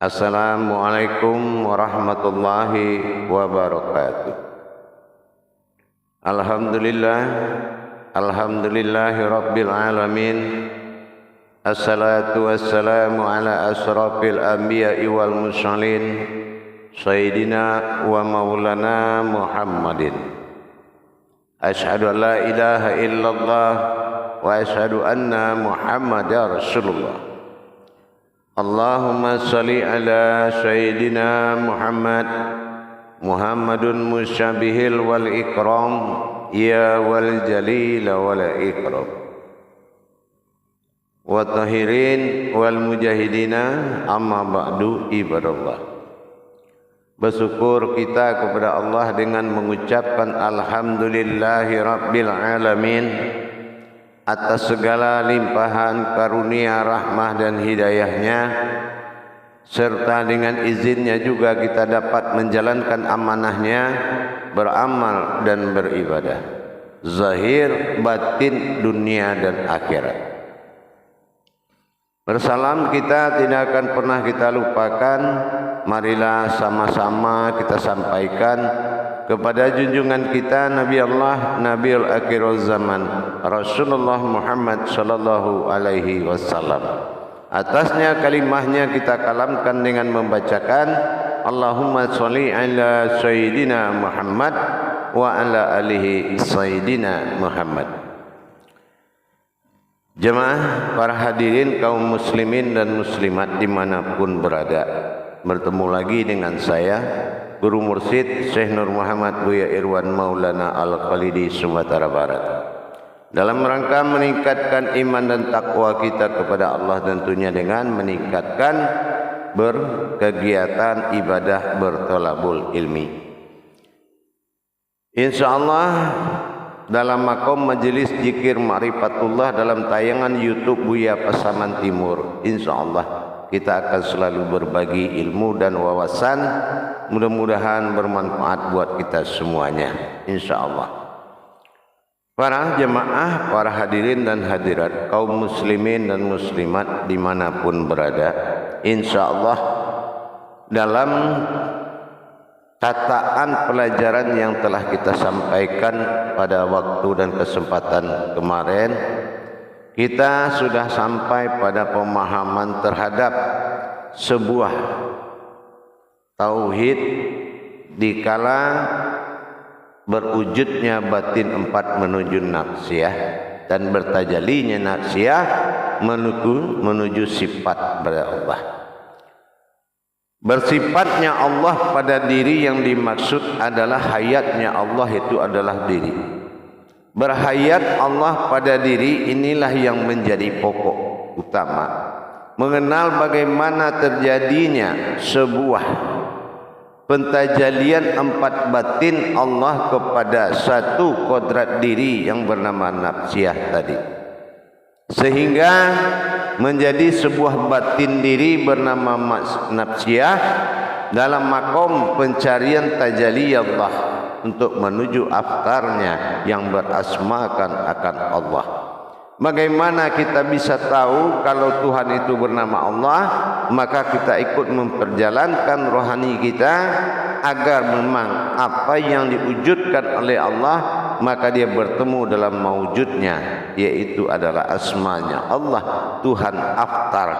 Assalamualaikum warahmatullahi wabarakatuh. Alhamdulillahi rabbil alamin. Assalatu wassalamu ala asrafil anbiya'i wal mursalin Sayyidina wa maulana Muhammadin. Ashhadu an la ilaha illallah wa ashhadu anna Muhammadar Rasulullah. Allahumma salli ala Sayyidina Muhammadun musyabihil wal ikram ya wal jalil wal ikram wa tahirin wal mujahidina amma ba'du ibadallah. Bersyukur kita kepada Allah dengan mengucapkan alhamdulillahi rabbil alamin atas segala limpahan karunia, rahmah dan hidayahnya, serta dengan izinnya juga kita dapat menjalankan amanahnya, beramal dan beribadah zahir batin dunia dan akhirat. Bersalam kita tidak akan pernah kita lupakan. Marilah sama-sama kita sampaikan kepada junjungan kita Nabi Allah Nabiul Akhirul Zaman Rasulullah Muhammad sallallahu alaihi wasallam. Atasnya kalimahnya kita kalamkan dengan membacakan Allahumma sholli ala Sayyidina Muhammad wa ala alihi Sayyidina Muhammad. Jemaah, para hadirin kaum muslimin dan muslimat dimanapun berada, bertemu lagi dengan saya Guru Mursyid Syekh Nur Muhammad Buya Irwan Maulana Al-Khalidi Sumatera Barat, dalam rangka meningkatkan iman dan takwa kita kepada Allah, tentunya dengan meningkatkan berkegiatan ibadah bertolabul ilmi. InsyaAllah dalam makom majelis zikir ma'rifatullah dalam tayangan YouTube Buya Pasaman Timur, InsyaAllah kita akan selalu berbagi ilmu dan wawasan, mudah-mudahan bermanfaat buat kita semuanya, InsyaAllah. Para jemaah, para hadirin dan hadirat, kaum muslimin dan muslimat dimanapun berada, InsyaAllah dalam tataan pelajaran yang telah kita sampaikan pada waktu dan kesempatan kemarin, kita sudah sampai pada pemahaman terhadap sebuah tauhid dikala berwujudnya batin empat menuju nafsiyah dan bertajalinya nafsiyah menuju sifat pada Allah. Bersifatnya Allah pada diri yang dimaksud adalah hayatnya Allah, itu adalah diri. Berhayat Allah pada diri inilah yang menjadi pokok utama. Mengenal bagaimana terjadinya sebuah pentajalian empat batin Allah kepada satu kodrat diri yang bernama nafsiyah tadi, sehingga menjadi sebuah batin diri bernama nafsiyah dalam makom pencarian tajalli Allah untuk menuju aftarnya yang berasmakan akan Allah. Bagaimana kita bisa tahu kalau Tuhan itu bernama Allah? Maka kita ikut memperjalankan rohani kita agar memang apa yang diwujudkan oleh Allah maka dia bertemu dalam mawujudnya, yaitu adalah asmanya Allah, Tuhan Aftar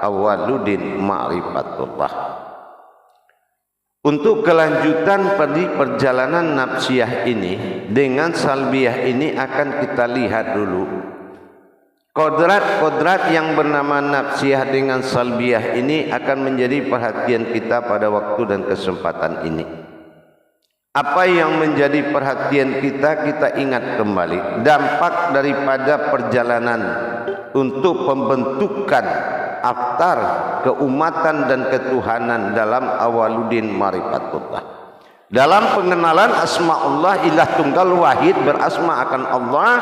Awwaluddin Ma'rifatullah. Untuk kelanjutan perjalanan nafsiyah ini dengan salbiyah ini akan kita lihat dulu kodrat-kodrat yang bernama nafsiyah dengan salbiyah ini akan menjadi perhatian kita pada waktu dan kesempatan ini. Apa yang menjadi perhatian kita, kita ingat kembali dampak daripada perjalanan untuk pembentukan aftar keumatan dan ketuhanan dalam Awwaluddin Ma'rifatullah. Dalam pengenalan asma Allah ilah tunggal wahid berasma akan Allah,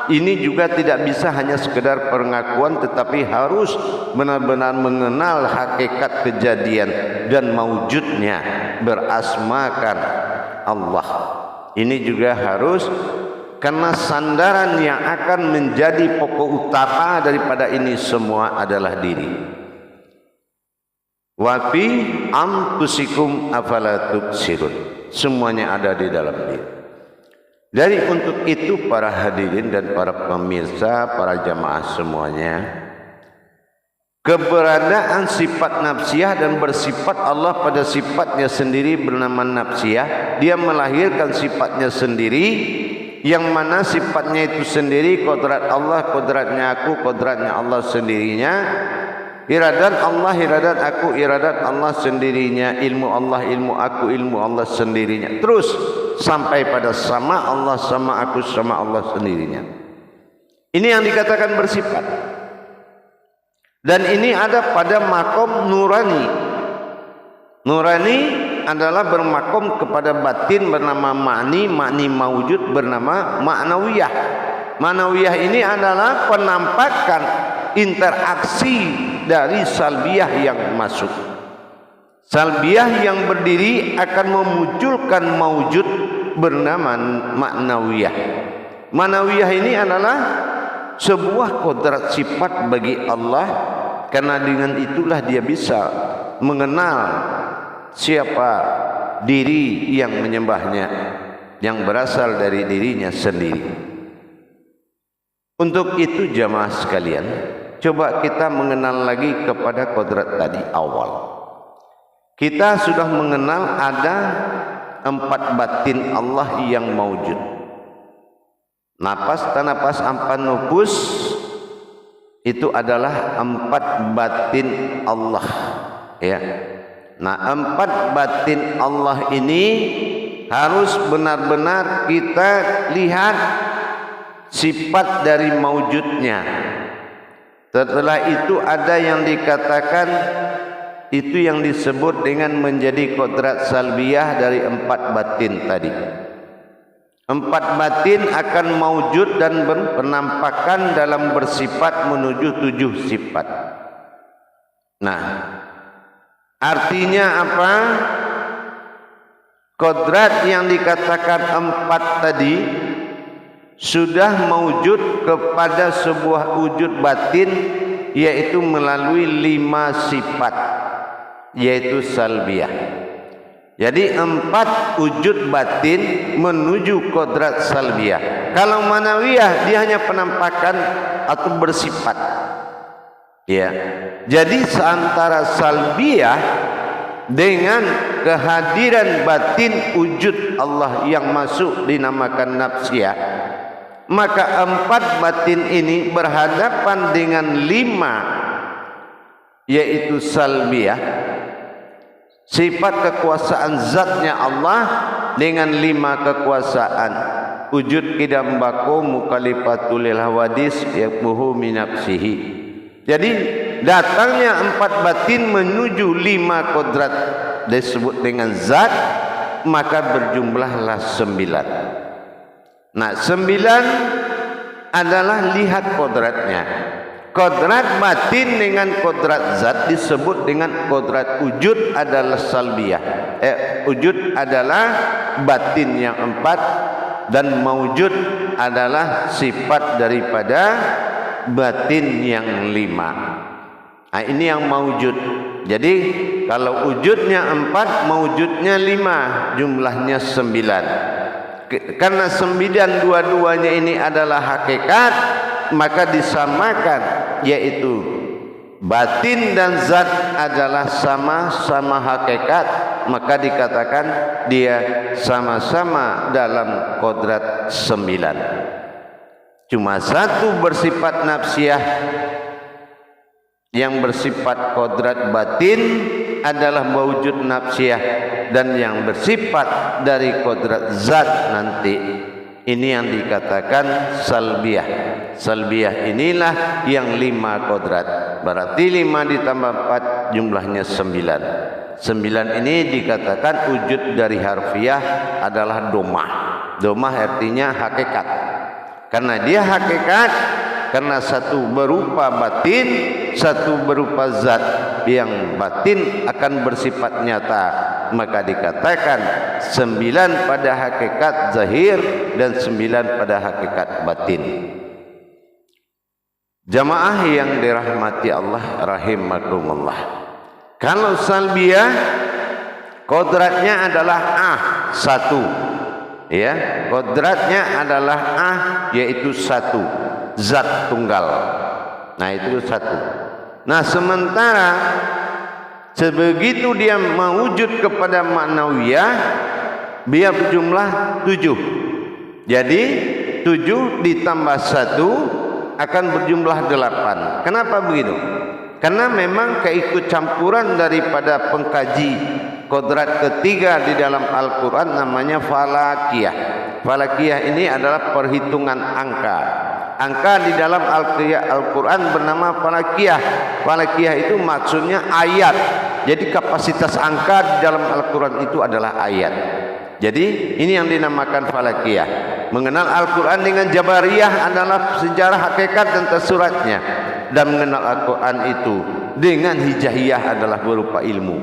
ini juga tidak bisa hanya sekedar pengakuan, tetapi harus benar-benar mengenal hakikat kejadian dan mawujudnya berasmakan Allah. Ini juga harus, karena sandaran yang akan menjadi pokok utama daripada ini semua adalah diri. wa fi anfusikum afala tubsirun. Semuanya ada di dalam diri. Jadi untuk itu para hadirin dan para pemirsa, para jamaah semuanya, keberadaan sifat nafsiyah dan bersifat Allah pada sifatnya sendiri bernama nafsiyah, dia melahirkan sifatnya sendiri, yang mana sifatnya itu sendiri kodrat Allah, kodratnya aku, kodratnya Allah sendirinya, iradat Allah, iradat aku, iradat Allah sendirinya, ilmu Allah, ilmu aku, ilmu Allah sendirinya, terus sampai pada sama Allah, sama aku, sama Allah sendirinya. Ini yang dikatakan bersifat. Dan ini ada pada makom nurani. Nurani adalah bermakom kepada batin bernama ma'ni, ma'ni mawujud bernama ma'nawiyah. Ma'nawiyah ini adalah penampakan interaksi dari salbiyah yang masuk. Salbiyah yang berdiri akan memunculkan mawujud bernama ma'nawiyah. Ma'nawiyah ini adalah sebuah kodrat sifat bagi Allah, karena dengan itulah dia bisa mengenal siapa diri yang menyembahnya, yang berasal dari dirinya sendiri. Untuk itu jamaah sekalian, coba kita mengenal lagi kepada kodrat tadi awal. Kita sudah mengenal ada 4 batin Allah yang maujud. Napas, tanapas, ampan, nufus, itu adalah 4 batin Allah, ya. Nah, 4 batin Allah ini harus benar-benar kita lihat sifat dari maujudnya. Setelah itu ada yang dikatakan, itu yang disebut dengan menjadi kodrat salbiyah dari 4 batin tadi. 4 batin akan maujud dan berpenampakan dalam bersifat menuju 7 sifat. Nah, artinya apa? Kodrat yang dikatakan 4 tadi sudah maujud kepada sebuah wujud batin, yaitu melalui 5 sifat, yaitu salbiyah. Jadi 4 wujud batin menuju kodrat salbiyah. Kalau manawiyah dia hanya penampakan atau bersifat, ya. Jadi seantara salbiyah dengan kehadiran batin wujud Allah yang masuk dinamakan nafsiyah, maka 4 batin ini berhadapan dengan 5, yaitu salbiyah, sifat kekuasaan zatnya Allah, dengan 5 kekuasaan wujud kidam bako mukalifatul hawadis yakbuhu minapsihi. Jadi datangnya 4 batin menuju 5 kodrat disebut dengan zat, maka berjumlahlah 9. Nah, 9 adalah lihat kodratnya. Kodrat batin dengan kodrat zat disebut dengan kodrat wujud adalah salbiyah. Wujud adalah batin yang 4 dan maujud adalah sifat daripada batin yang 5. Nah, ini yang maujud. Jadi kalau wujudnya 4, maujudnya 5, jumlahnya 9. Karena 9 dua-duanya ini adalah hakikat, maka disamakan, yaitu batin dan zat adalah sama-sama hakikat, maka dikatakan dia sama-sama dalam kodrat 9. Cuma satu bersifat nafsiyah, yang bersifat kodrat batin adalah mewujud nafsiyah, dan yang bersifat dari kodrat zat nanti, ini yang dikatakan salbiyah. Salbiyah inilah yang 5 kodrat. Berarti 5 ditambah 4 jumlahnya 9. 9 ini dikatakan wujud dari harfiah adalah domah. Domah artinya hakikat. Karena dia hakikat, karena satu berupa batin, satu berupa zat. Yang batin akan bersifat nyata, maka dikatakan 9 pada hakikat zahir dan 9 pada hakikat batin. Jamaah yang dirahmati Allah rahimakumullah, Kalau salbiyah kodratnya adalah satu, ya, kodratnya adalah yaitu satu, zat tunggal. Nah itu satu. Nah sementara sebegitu dia mewujud kepada ma'nawiyah, dia berjumlah 7. Jadi 7 ditambah 1 akan berjumlah 8. Kenapa begitu? Karena memang keikutcampuran daripada pengkaji kodrat ketiga di dalam Al-Quran namanya falakiyah. Falakiyah ini adalah perhitungan angka. Angka di dalam Al-Quran bernama falakiyah. Falakiyah itu maksudnya ayat. Jadi kapasitas angka di dalam Al-Quran itu adalah ayat. Jadi ini yang dinamakan falakiyah. Mengenal Al-Quran dengan jabariyah adalah sejarah hakikat dan tersuratnya. Dan mengenal Al-Quran itu dengan hijahiyah adalah berupa ilmu.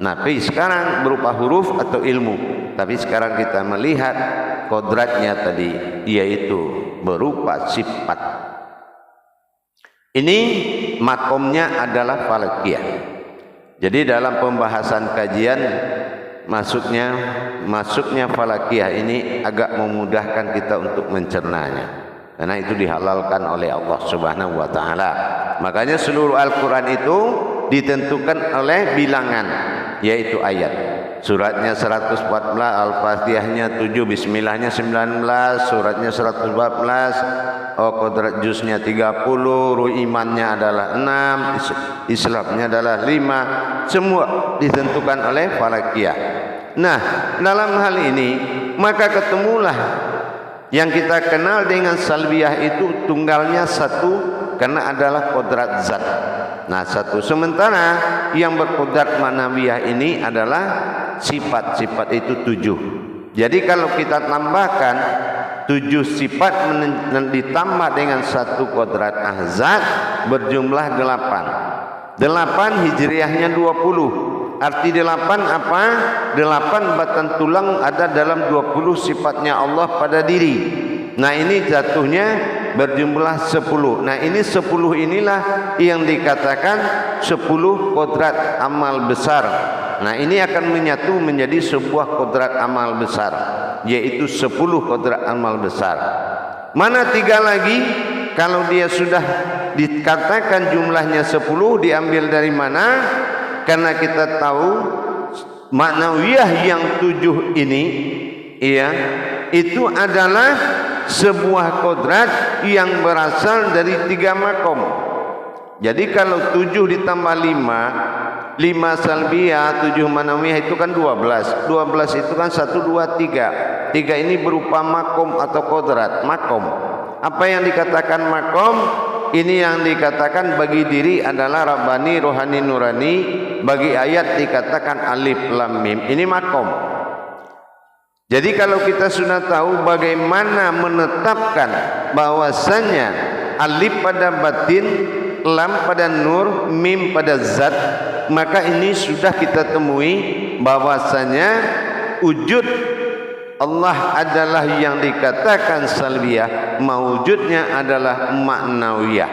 Nah, tapi sekarang berupa huruf atau ilmu. Tapi sekarang kita melihat kodratnya tadi, yaitu berupa sifat. Ini makomnya adalah falakiyah. Jadi dalam pembahasan kajian masuknya falakiyah ini agak memudahkan kita untuk mencernanya. Karena itu dihalalkan oleh Allah Subhanahu wa taala. Makanya seluruh Al-Qur'an itu ditentukan oleh bilangan, yaitu ayat. Suratnya 114, Al-Fatihahnya 7, Bismillahnya 19, suratnya 114, kodrat juznya 30, imannya adalah 6, Islamnya adalah 5. Semua ditentukan oleh falakiyah. Nah, dalam hal ini maka ketemulah yang kita kenal dengan salbiyah itu tunggalnya satu karena adalah kodrat zat. Nah satu. Sementara yang berkodrat manawiyah ini adalah sifat-sifat itu 7. Jadi kalau kita tambahkan 7 sifat ditambah dengan satu kodrat zat berjumlah 8. 8 hijriahnya 20. Arti 8 apa? 8 batang tulang ada dalam 20 sifatnya Allah pada diri. Nah ini jatuhnya berjumlah 10. Nah ini 10 inilah yang dikatakan 10 kodrat amal besar. Nah ini akan menyatu menjadi sebuah kodrat amal besar, yaitu 10 kodrat amal besar. Mana 3 lagi? Kalau dia sudah dikatakan jumlahnya 10, diambil dari mana? Karena kita tahu maknawiyah yang 7 ini, ya, itu adalah sebuah kodrat yang berasal dari 3 makom. Jadi kalau 7 ditambah 5 salbiyah, 7 manawiyah itu kan 12. 12 itu kan 1, 2, 3. 3 ini berupa makom atau kodrat. Makom. Apa yang dikatakan makom? Ini yang dikatakan bagi diri adalah Rabbani, Rohani, Nurani. Bagi ayat dikatakan alif lam mim. Ini makom. Jadi kalau kita sudah tahu bagaimana menetapkan bahwasanya alif pada batin, lam pada nur, mim pada zat, maka ini sudah kita temui bahwasanya wujud Allah adalah yang dikatakan salbiyah, mawujudnya adalah maknawiyah.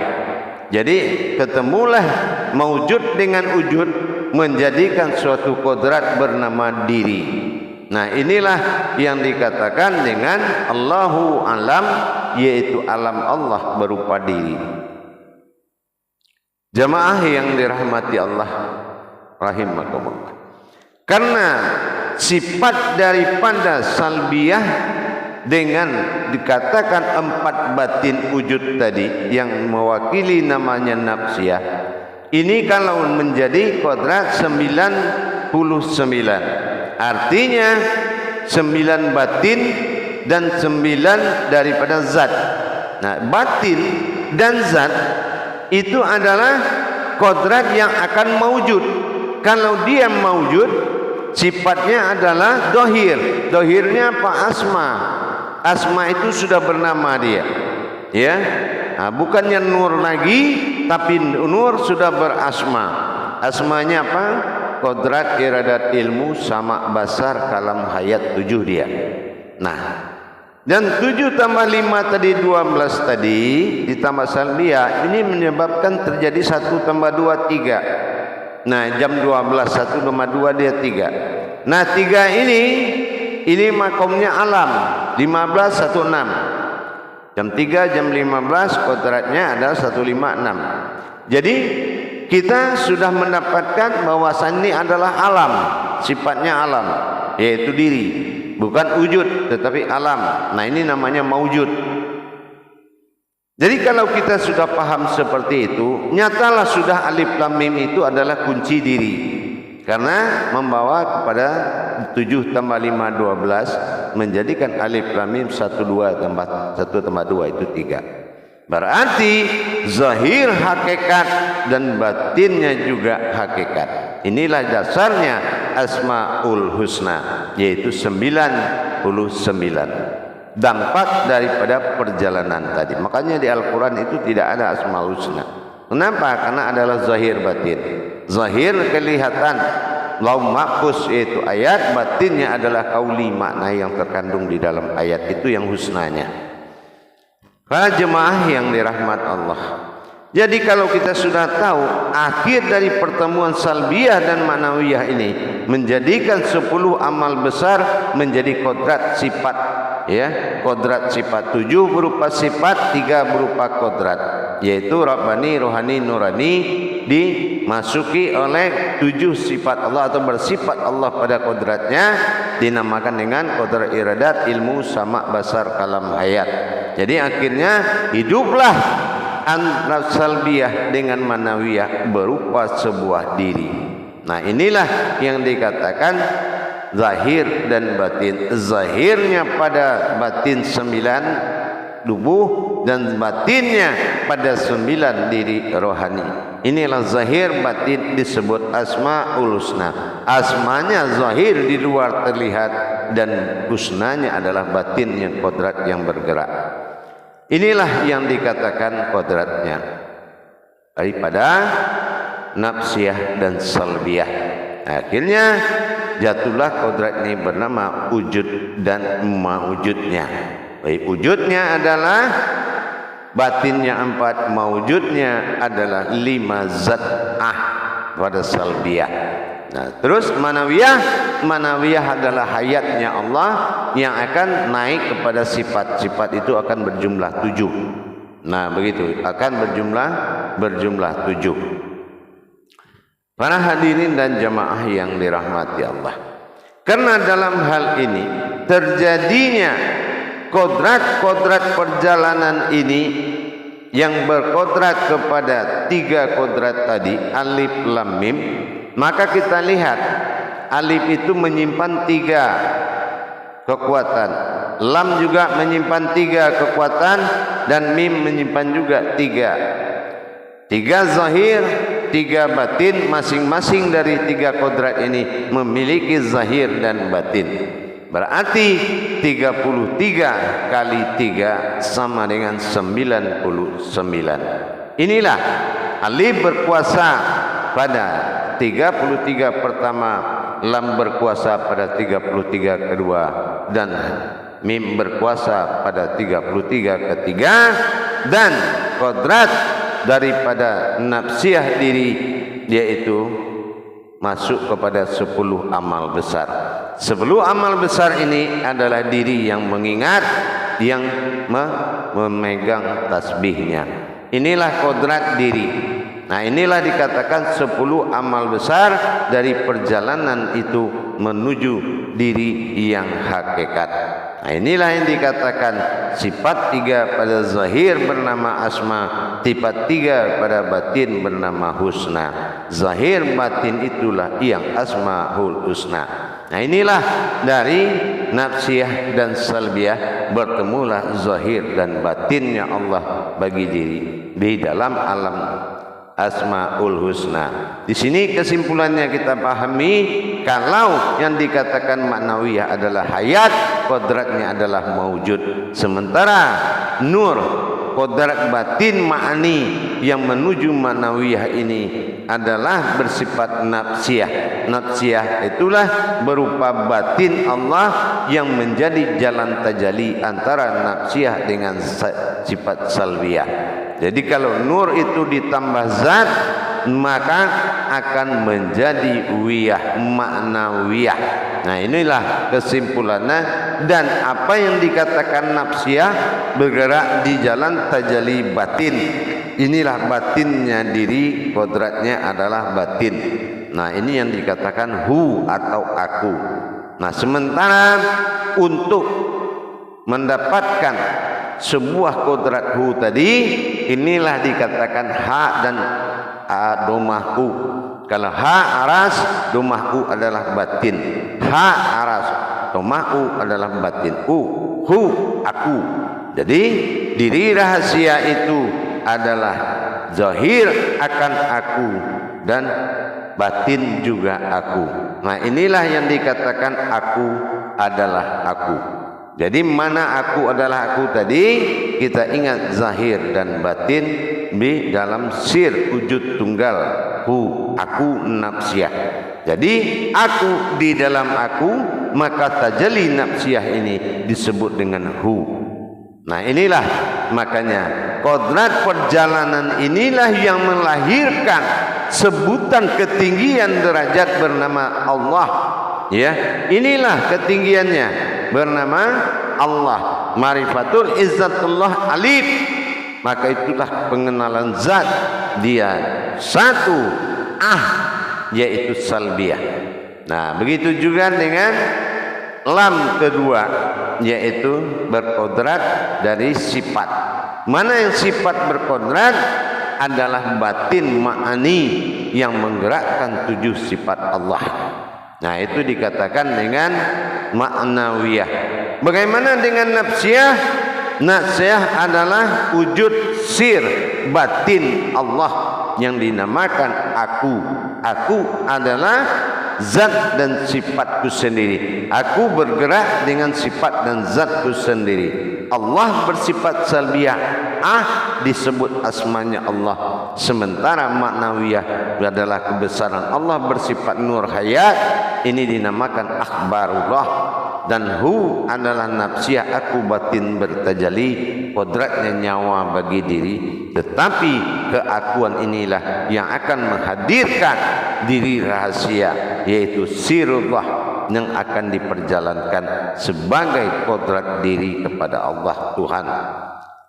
Jadi ketemulah mawujud dengan wujud menjadikan suatu kodrat bernama diri. Nah inilah yang dikatakan dengan Allahu alam, yaitu alam Allah berupa diri. Jamaah yang dirahmati Allah rahimakumullah. Karena sifat daripada salbiyah dengan dikatakan 4 batin wujud tadi yang mewakili namanya nafsiyah, ini kalau menjadi kodrat 99, artinya 9 batin dan 9 daripada zat. Nah batin dan zat itu adalah kodrat yang akan mewujud. Kalau dia mewujud, sifatnya adalah dohir. Dohirnya apa? Asma. Asma itu sudah bernama dia, ya. Nah, bukannya nur lagi, tapi nur sudah berasma. Asmanya apa? Kodrat, iradat, ilmu, sama, basar, kalam, hayat, 7 dia. Nah, dan 7 tambah 5 tadi 12 tadi ditambah salbiyah, ini menyebabkan terjadi 1 tambah 2 3. Nah, jam 12 1 tambah 2 dia 3. Nah, 3 ini makomnya alam. 15 16. Jam 3 jam 15 kodratnya adalah 156. Jadi kita sudah mendapatkan bahwasan ini adalah alam, sifatnya alam, yaitu diri, bukan wujud tetapi alam. Nah, ini namanya maujud. Jadi kalau kita sudah paham seperti itu, nyatalah sudah alif lam mim itu adalah kunci diri. Karena membawa kepada 7 tambah 5 12 menjadikan alif lam mim 1 2 tambah 1 tambah 2 itu 3. Berarti zahir hakikat dan batinnya juga hakikat. Inilah dasarnya Asmaul Husna, yaitu 99 dampak daripada perjalanan tadi. Makanya di Al-Quran itu tidak ada Asmaul Husna. Kenapa? Karena adalah zahir batin. Zahir kelihatan Lauh Mahfuz yaitu ayat, batinnya adalah kauli, makna yang terkandung di dalam ayat itu yang husnanya. Para jemaah yang dirahmat Allah, jadi kalau kita sudah tahu akhir dari pertemuan salbiyah dan ma'nawiyah ini menjadikan 10 amal besar menjadi kodrat sifat, ya, kodrat sifat 7 berupa sifat, 3 berupa kodrat, yaitu Rabbani, Rohani, Nurani, dimasuki oleh 7 sifat Allah atau bersifat Allah pada kodratnya, dinamakan dengan kodrat iradat, ilmu, sama, basar, kalam, hayat. Jadi akhirnya hiduplah antara salbiyah dengan manawiyah berupa sebuah diri. Nah, inilah yang dikatakan zahir dan batin. Zahirnya pada batin 9 tubuh dan batinnya pada 9 diri rohani. Inilah zahir batin disebut Asmaul Husna. Asmanya zahir di luar terlihat dan husnanya adalah batin yang kodrat yang bergerak. Inilah yang dikatakan kodratnya daripada nafsiyah dan salbiyah. Akhirnya jatuhlah kodrat ini bernama wujud dan mawujudnya. Baik, wujudnya adalah batinnya 4, mawujudnya adalah 5 zat'ah pada salbiyah. Nah, terus manawiyah adalah hayatnya Allah yang akan naik kepada sifat itu akan berjumlah 7. Nah, begitu akan berjumlah 7. Para hadirin dan jamaah yang dirahmati Allah, karena dalam hal ini terjadinya kodrat perjalanan ini yang berkodrat kepada 3 kodrat tadi, alif lam mim, maka kita lihat alif itu menyimpan 3 kekuatan, lam juga menyimpan 3 kekuatan, dan mim menyimpan juga 3 zahir, 3 batin. Masing-masing dari 3 kodrat ini memiliki zahir dan batin. Berarti 33 kali 3 sama dengan 99. Inilah alif berkuasa pada 33 pertama, lam berkuasa pada 33 kedua, dan mim berkuasa pada 33 ketiga, dan kodrat daripada nafsiyah diri yaitu masuk kepada 10 amal besar. 10 amal besar ini adalah diri yang mengingat, yang memegang tasbihnya. Inilah kodrat diri. Nah, inilah dikatakan 10 amal besar dari perjalanan itu menuju diri yang hakikat. Nah, inilah yang dikatakan sifat 3 pada zahir bernama asma, sifat 3 pada batin bernama husna. Zahir batin itulah yang asmaul husna. Nah, inilah dari nafsiyah dan salbiyah bertemulah zahir dan batinnya Allah bagi diri di dalam alam Asmaul Husna. Di sini kesimpulannya kita pahami, kalau yang dikatakan maknawiyah adalah hayat, kodratnya adalah maujud. Sementara nur, kodrat batin ma'ani yang menuju maknawiyah ini adalah bersifat nafsiyah. Nafsiyah itulah berupa batin Allah yang menjadi jalan tajalli antara nafsiyah dengan sifat salbiyah. Jadi kalau nur itu ditambah zat, maka akan menjadi wiyah ma'nawiyah. Nah, inilah kesimpulannya. Dan apa yang dikatakan nafsiyah bergerak di jalan tajalli batin. Inilah batinnya diri, kodratnya adalah batin. Nah, ini yang dikatakan hu atau aku. Nah, sementara untuk mendapatkan sebuah kodrat hu tadi, inilah dikatakan ha dan domah u. Kalau ha aras, domah u adalah batin. Ha aras, domah u adalah batin. Hu aku. Jadi diri rahasia itu adalah zahir akan aku dan batin juga aku. Nah, inilah yang dikatakan aku adalah aku. Jadi mana aku adalah aku tadi, kita ingat zahir dan batin di dalam sir wujud tunggal hu, aku nafsiyah. Jadi aku di dalam aku, maka tajalli nafsiyah ini disebut dengan hu. Nah, inilah makanya kodrat perjalanan inilah yang melahirkan sebutan ketinggian derajat bernama Allah. Ya, inilah ketinggiannya bernama Allah. Marifatul izzatullah alif. Maka itulah pengenalan zat. Dia satu yaitu salbiyah. Nah, begitu juga dengan lam kedua, yaitu berkodrat dari sifat. Mana yang sifat berkodrat adalah batin ma'ani yang menggerakkan 7 sifat Allah. Nah, itu dikatakan dengan ma'nawiyah. Bagaimana dengan nafsiyah? Nafsiyah adalah wujud sir batin Allah yang dinamakan aku. Aku adalah zat dan sifatku sendiri. Aku bergerak dengan sifat dan zatku sendiri. Allah bersifat salbiyah, disebut asmanya Allah. Sementara maknawiyah adalah kebesaran Allah bersifat nur hayat. Ini dinamakan akhbarullah. Dan hu adalah nafsiyah, aku batin bertajalli, kodratnya nyawa bagi diri. Tetapi keakuan inilah yang akan menghadirkan diri rahasia, yaitu sirullah yang akan diperjalankan sebagai kodrat diri kepada Allah Tuhan.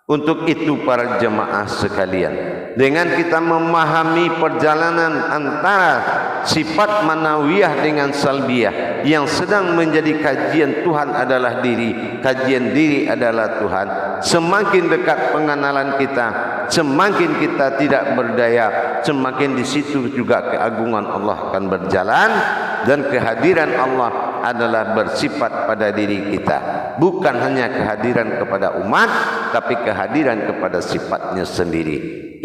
Untuk itu para jemaah sekalian, dengan kita memahami perjalanan antara sifat manawiyah dengan salbiyah, yang sedang menjadi kajian Tuhan adalah diri, kajian diri adalah Tuhan, semakin dekat pengenalan kita, semakin kita tidak berdaya, semakin di situ juga keagungan Allah akan berjalan. Dan kehadiran Allah adalah bersifat pada diri kita, bukan hanya kehadiran kepada umat, tapi kehadiran kepada sifatnya sendiri.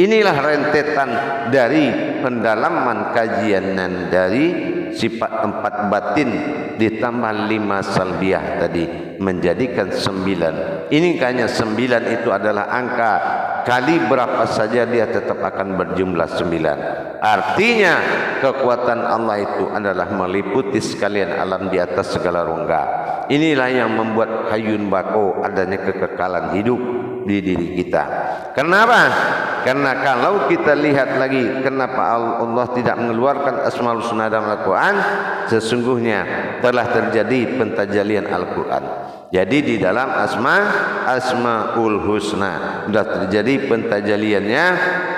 Inilah rentetan dari pendalaman kajian dan dari sifat 4 batin ditambah 5 salbiyah tadi menjadikan 9. Ini hanya 9 itu adalah angka, kali berapa saja dia tetap akan berjumlah 9. Artinya kekuatan Allah itu adalah meliputi sekalian alam di atas segala rongga. Inilah yang membuat hayyun baqo, adanya kekekalan hidup di diri kita. Kenapa? Karena kalau kita lihat lagi kenapa Allah tidak mengeluarkan Asmaul Husna dalam Al-Quran, sesungguhnya telah terjadi pentajalian Al-Quran. Jadi di dalam Asmaul Husna sudah terjadi pentajaliannya,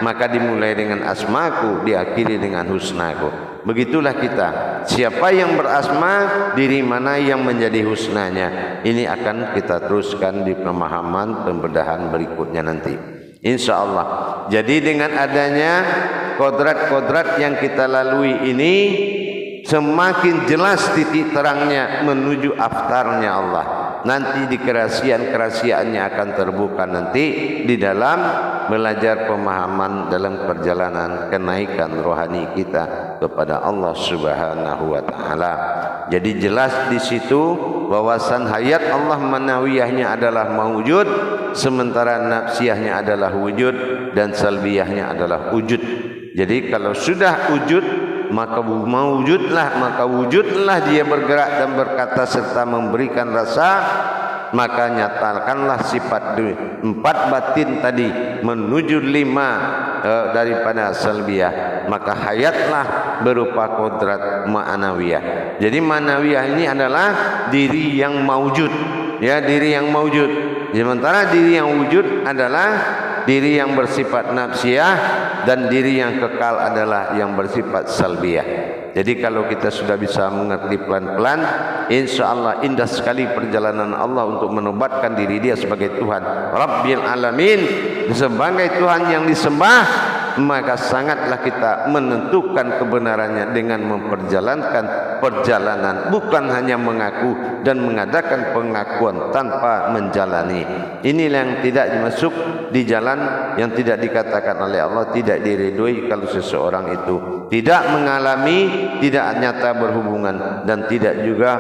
maka dimulai dengan asmaku, diakhiri dengan husnaku. Begitulah kita. Siapa yang berasma, diri mana yang menjadi husnanya. Ini akan kita teruskan di pemahaman pembedahan berikutnya nanti, insya Allah. Jadi dengan adanya kodrat-kodrat yang kita lalui ini, semakin jelas titik terangnya menuju aftarnya Allah. Nanti di kerahasiaan-kerahasiaannya akan terbuka nanti di dalam belajar pemahaman dalam perjalanan kenaikan rohani kita kepada Allah Subhanahu wa taala. Jadi jelas di situ bahwasan hayat Allah manawiyahnya adalah mawujud, sementara nafsiyahnya adalah wujud dan salbiyahnya adalah wujud. Jadi kalau sudah wujud, maka wujudlah dia bergerak dan berkata serta memberikan rasa. Maka nyatakanlah sifat 4 batin tadi menuju 5 daripada salbiyah, maka hayatlah berupa kodrat ma'nawiyah. Jadi ma'nawiyah ini adalah diri yang maujud, ya, diri yang maujud. Sementara diri yang wujud adalah diri yang bersifat nafsiyah, dan diri yang kekal adalah yang bersifat salbiyah. Jadi kalau kita sudah bisa mengerti pelan-pelan, insya Allah indah sekali perjalanan Allah untuk menobatkan diri dia sebagai Tuhan Rabbil Alamin, sebagai Tuhan yang disembah. Maka sangatlah kita menentukan kebenarannya dengan memperjalankan perjalanan, bukan hanya mengaku dan mengadakan pengakuan tanpa menjalani. Inilah yang tidak masuk di jalan yang tidak dikatakan oleh Allah, tidak diridhoi kalau seseorang itu tidak mengalami, tidak nyata berhubungan, dan tidak juga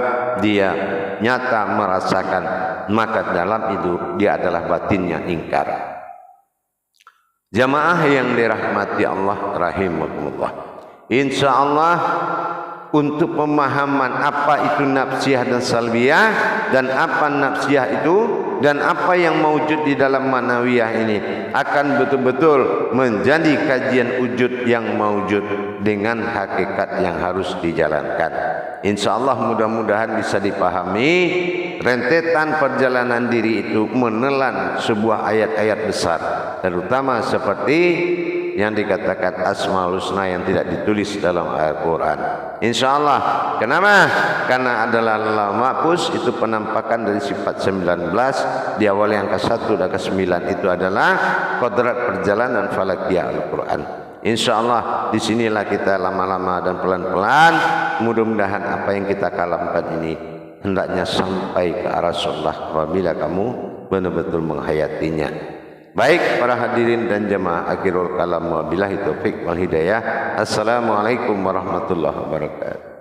dia nyata merasakan, maka dalam itu dia adalah batinnya ingkar. Jamaah yang dirahmati Allah rahimakumullah, insya Allah untuk pemahaman apa itu nafsiyah dan salbiyah, dan apa nafsiyah itu dan apa yang mewujud di dalam ma'nawiyah ini akan betul-betul menjadi kajian wujud yang mewujud dengan hakikat yang harus dijalankan. Insya Allah mudah-mudahan bisa dipahami rentetan perjalanan diri itu menelan sebuah ayat-ayat besar, terutama seperti yang dikatakan Asmaul Husna yang tidak ditulis dalam Al-Quran. Insya Allah. Kenapa? Karena adalah Lauhul Mahfuz itu penampakan dari sifat 19 di awal yang ke-1 dan ke-9 itu adalah kodrat perjalanan falakiyah Al-Quran. Insya Allah disinilah kita lama-lama dan pelan-pelan, mudah-mudahan apa yang kita kalamkan ini hendaknya sampai ke arah Rasulullah apabila kamu benar-betul menghayatinya. Baik para hadirin dan jemaah, akhirul kalam, wabillahi taufik wal hidayah. Assalamualaikum warahmatullahi wabarakatuh.